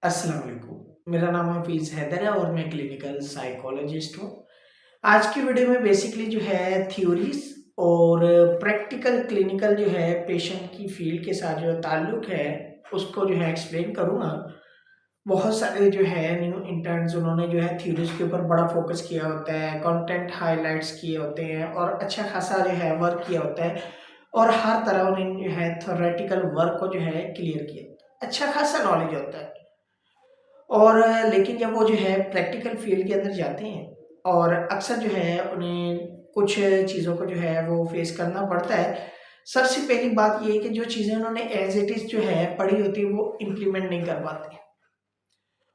अस्सलाम वालेकुम। मेरा नाम हफीज़ हैदर है और मैं क्लिनिकल साइकोलॉजिस्ट हूँ। आज की वीडियो में बेसिकली जो है थ्योरीज और प्रैक्टिकल क्लिनिकल जो है पेशेंट की फील्ड के साथ जो ताल्लुक है उसको जो है एक्सप्लेन करूँगा। बहुत सारे जो है न्यू इंटर्न्स उन्होंने जो है थ्योरीज के ऊपर बड़ा फोकस किया होता है, कंटेंट हाइलाइट्स किए होते हैं और अच्छा खासा जो है वर्क किया होता है और हर तरह उन्होंने जो है थ्योरेटिकल वर्क को जो है क्लियर किया होता है। अच्छा खासा नॉलेज होता है। और लेकिन जब वो जो है प्रैक्टिकल फील्ड के अंदर जाते हैं और अक्सर जो है उन्हें कुछ चीज़ों को जो है वो फेस करना पड़ता है। सबसे पहली बात ये है कि जो चीज़ें उन्होंने एज इट इज़ जो है पढ़ी होती है वो इम्प्लीमेंट नहीं कर पाते,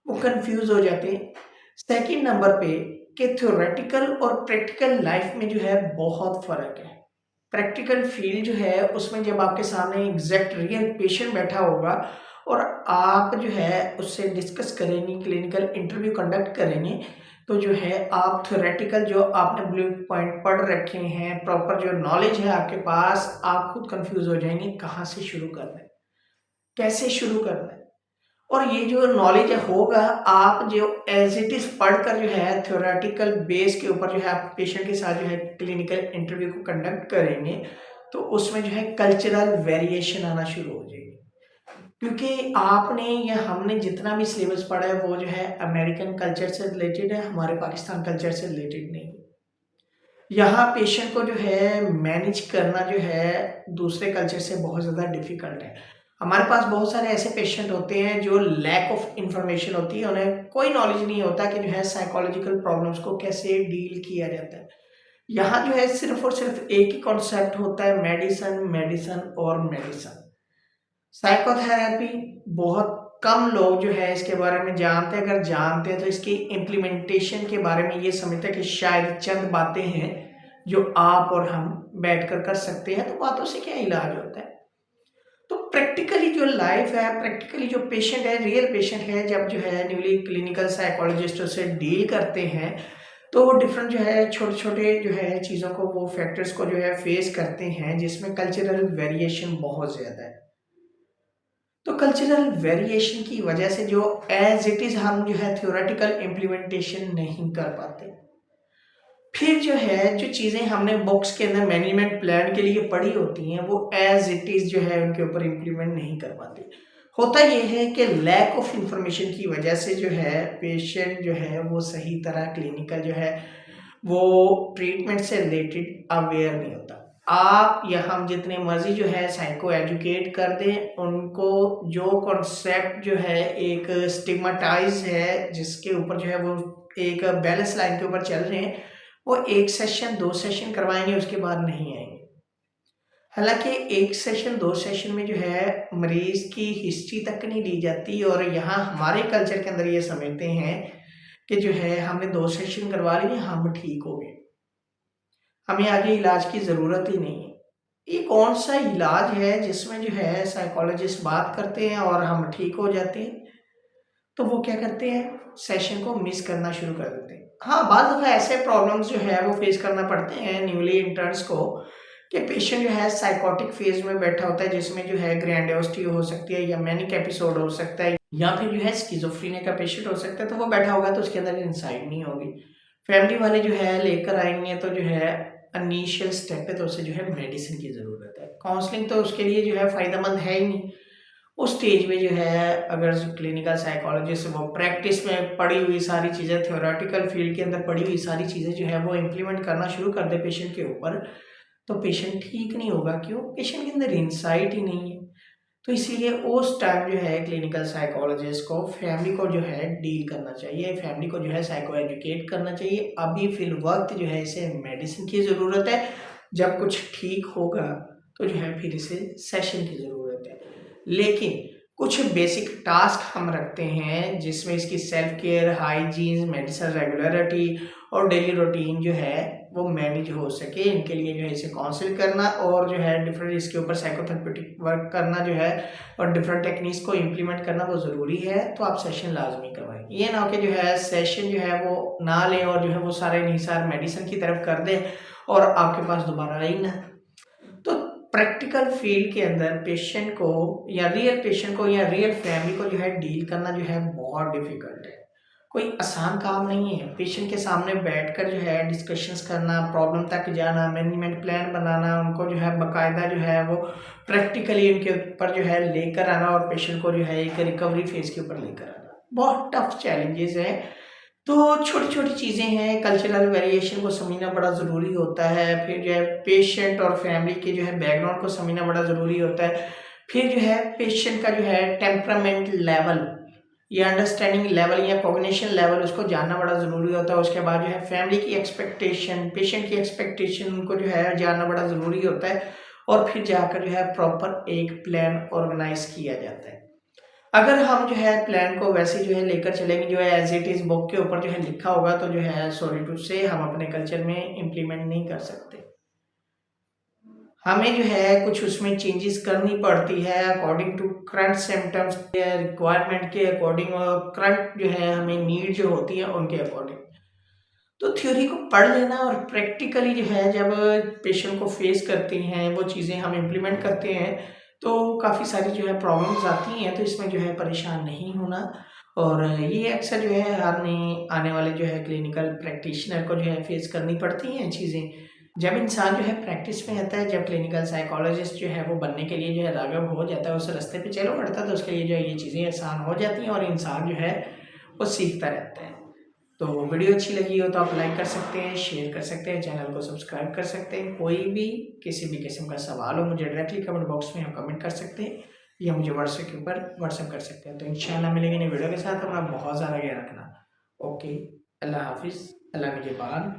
वो कंफ्यूज हो जाते हैं। सेकंड नंबर पे कि थ्योरेटिकल और प्रैक्टिकल लाइफ में जो है बहुत फ़र्क है। प्रैक्टिकल फील्ड जो है उसमें जब आपके सामने एग्जैक्ट रियल पेशेंट बैठा होगा और आप जो है उससे डिस्कस करेंगे, क्लिनिकल इंटरव्यू कंडक्ट करेंगे, तो जो है आप थ्योरेटिकल जो आपने ब्लू पॉइंट पढ़ रखे हैं, प्रॉपर जो नॉलेज है आपके पास, आप खुद कंफ्यूज हो जाएंगे कहाँ से शुरू करना है, कैसे शुरू करना है। और ये जो नॉलेज होगा आप जो एज इट इज पढ़कर जो है थ्योरेटिकल बेस के ऊपर जो है आप पेशेंट के साथ जो है क्लिनिकल इंटरव्यू को कंडक्ट करेंगे, तो उसमें जो है कल्चरल वेरिएशन आना शुरू हो जाएगी। क्योंकि आपने या हमने जितना भी सिलेबस पढ़ा है वो जो है अमेरिकन कल्चर से रिलेटेड है, हमारे पाकिस्तान कल्चर से रिलेटेड नहीं है। यहाँ पेशेंट को जो है मैनेज करना जो है दूसरे कल्चर से बहुत ज़्यादा डिफिकल्ट है। हमारे पास बहुत सारे ऐसे पेशेंट होते हैं जो लैक ऑफ इंफॉर्मेशन होती है, उन्हें कोई नॉलेज नहीं होता कि जो है साइकोलॉजिकल प्रॉब्लम्स को कैसे डील किया जाता है। यहाँ जो है सिर्फ और सिर्फ एक ही कॉन्सेप्ट होता है, मेडिसिन मेडिसिन और मेडिसिन। साइकोथेरेपी बहुत कम लोग जो है इसके बारे में जानते हैं, अगर जानते हैं तो इसकी इम्प्लीमेंटेशन के बारे में ये समझते हैं कि शायद चंद बातें हैं जो आप और हम बैठकर कर सकते हैं, तो बातों से क्या इलाज होता है। तो प्रैक्टिकली जो लाइफ है, प्रैक्टिकली जो पेशेंट है, रियल पेशेंट है, जब जो है न्यूली क्लिनिकल साइकोलॉजिस्टों से डील करते हैं तो वो डिफरेंट जो है छोटे छोटे जो है चीज़ों को, वो फैक्टर्स को जो है फेस करते हैं जिसमें कल्चरल वेरिएशन बहुत ज़्यादा है। तो कल्चरल वेरिएशन की वजह से जो एज इट इज हम जो है थ्योरेटिकल इम्प्लीमेंटेशन नहीं कर पाते। फिर जो है जो चीज़ें हमने बुक्स के अंदर मैनेजमेंट प्लान के लिए पढ़ी होती हैं वो एज इट इज जो है उनके ऊपर इम्प्लीमेंट नहीं कर पाते। होता ये है कि लैक ऑफ इंफॉर्मेशन की वजह से जो है पेशेंट जो है वो सही तरह क्लिनिकल जो है वो ट्रीटमेंट से रिलेटेड अवेयर नहीं होता। आप या हम जितने मर्जी जो है साइको एजुकेट कर दें, उनको जो कॉन्सेप्ट जो है एक स्टिग्माटाइज है जिसके ऊपर जो है वो एक बैलेंस लाइन के ऊपर चल रहे हैं, वो एक सेशन दो सेशन करवाएंगे उसके बाद नहीं आएंगे। हालांकि एक सेशन दो सेशन में जो है मरीज की हिस्ट्री तक नहीं ली जाती और यहाँ हमारे कल्चर के अंदर ये समझते हैं कि जो है हमने दो सेशन करवा लिए हम ठीक हो गए, हमें आगे इलाज की ज़रूरत ही नहीं है। ये कौन सा इलाज है जिसमें जो है साइकोलॉजिस्ट बात करते हैं और हम ठीक हो जाते हैं। तो वो क्या करते हैं, सेशन को मिस करना शुरू कर देते हैं। हाँ, बाद दफ़ा ऐसे प्रॉब्लम्स जो है वो फेस करना पड़ते हैं न्यूली इंटर्न्स को कि पेशेंट जो है साइकोटिक फेज में बैठा होता है जिसमें जो है ग्रैंडियोसिटी हो सकती है या मैनिक एपिसोड हो सकता है या फिर जो है स्किज़ोफ्रेनिया का पेशेंट हो सकता है। तो वो बैठा होगा तो उसके अंदर इंसाइट नहीं होगी, फैमिली वाले जो है लेकर आएंगे तो जो है इनिशियल स्टेप है तो उसे जो है मेडिसिन की ज़रूरत है। काउंसलिंग तो उसके लिए जो है फ़ायदेमंद है ही नहीं। उस स्टेज में जो है अगर जो क्लिनिकल साइकोलॉजिस्ट वो प्रैक्टिस में पड़ी हुई सारी चीज़ें, थ्योरेटिकल फील्ड के अंदर पड़ी हुई सारी चीज़ें जो है वो इम्प्लीमेंट करना शुरू कर दे पेशेंट के ऊपर, तो पेशेंट ठीक नहीं होगा। क्यों? पेशेंट के अंदर इंसाइट ही नहीं है। तो इसीलिए उस टाइम जो है क्लिनिकल साइकोलॉजिस्ट को फैमिली को जो है डील करना चाहिए, फैमिली को जो है साइको एजुकेट करना चाहिए। अभी फिर वक्त जो है इसे मेडिसिन की ज़रूरत है, जब कुछ ठीक होगा तो जो है फिर इसे सेशन की ज़रूरत है। लेकिन कुछ बेसिक टास्क हम रखते हैं जिसमें इसकी self care, hygiene, medicine regularity और डेली रूटीन जो है वो मैनेज हो सके। इनके लिए जो है इसे काउंसिल करना और जो है डिफरेंट इसके ऊपर साइकोथेरेपेटिक वर्क करना जो है और डिफरेंट टेक्निक्स को इम्प्लीमेंट करना वो ज़रूरी है। तो आप सेशन लाजमी करवाएं। ये ना हो कि जो है सेशन जो है वो ना लें और जो है वो सारे निसार मेडिसिन की तरफ कर दें और आपके पास दोबारा आई ना। तो प्रैक्टिकल फील्ड के अंदर पेशेंट को या रियल पेशेंट को या रियल फैमिली को जो है डील करना जो है बहुत डिफिकल्ट है। कोई आसान काम नहीं है। पेशेंट के सामने बैठकर जो है डिस्कशंस करना, प्रॉब्लम तक जाना, मैनेजमेंट प्लान बनाना, उनको जो है बाकायदा जो है वो प्रैक्टिकली उनके ऊपर जो है लेकर आना और पेशेंट को जो है एक रिकवरी फेज के ऊपर लेकर आना बहुत टफ चैलेंजेस है। तो छोटी छोटी चीज़ें हैं, कल्चरल वेरिएशन को समझना बड़ा ज़रूरी होता है। फिर जो है पेशेंट और फैमिली के जो है बैकग्राउंड को समझना बड़ा ज़रूरी होता है। फिर जो है पेशेंट का जो है टेम्परामेंट लेवल या अंडरस्टैंडिंग लेवल या कॉग्निशन लेवल उसको जानना बड़ा ज़रूरी होता है। उसके बाद जो है फैमिली की एक्सपेक्टेशन, पेशेंट की एक्सपेक्टेशन उनको जो है जानना बड़ा ज़रूरी होता है। और फिर जाकर जो है प्रॉपर एक प्लान ऑर्गेनाइज किया जाता है। अगर हम जो है प्लान को वैसे जो है लेकर चलेंगे जो है एज इट इज़ बुक के ऊपर जो है लिखा होगा तो जो है सॉरी टू से हम अपने कल्चर में इम्प्लीमेंट नहीं कर सकते। हमें जो है कुछ उसमें चेंजेस करनी पड़ती है according to current symptoms requirement के अकॉर्डिंग और करंट जो है हमें नीड जो होती है उनके अकॉर्डिंग। तो थ्योरी को पढ़ लेना और प्रैक्टिकली जो है जब पेशेंट को फेस करते हैं वो चीज़ें हम इम्प्लीमेंट करते हैं तो काफ़ी सारी जो है प्रॉब्लम्स आती हैं। तो इसमें जो है परेशान नहीं होना। और ये अक्सर जो है हमें आने वाले जो है क्लिनिकल प्रैक्टिशनर को जो है फेस करनी पड़ती हैं चीज़ें। जब इंसान जो है प्रैक्टिस में आता है, जब क्लिनिकल साइकोलॉजिस्ट जो है वो बनने के लिए जो है राग़िब हो जाता है, उस रास्ते पे चलो पड़ता है तो उसके लिए जो है ये चीज़ें आसान हो जाती हैं और इंसान जो है वो सीखता रहता है। तो वीडियो अच्छी लगी हो तो आप लाइक कर सकते हैं, शेयर कर सकते हैं, चैनल को सब्सक्राइब कर सकते हैं। कोई भी किसी भी किस्म का सवाल हो मुझे डायरेक्टली कमेंट बॉक्स में आप कमेंट कर सकते हैं या मुझे व्हाट्सएप के ऊपर व्हाट्सएप कर सकते हैं। तो इंशाल्लाह मिलेंगे नई वीडियो के साथ। अपना बहुत ज़्यादा ख्याल रखना। ओके, अल्लाह हाफिज़, अल्लाह निगहबान।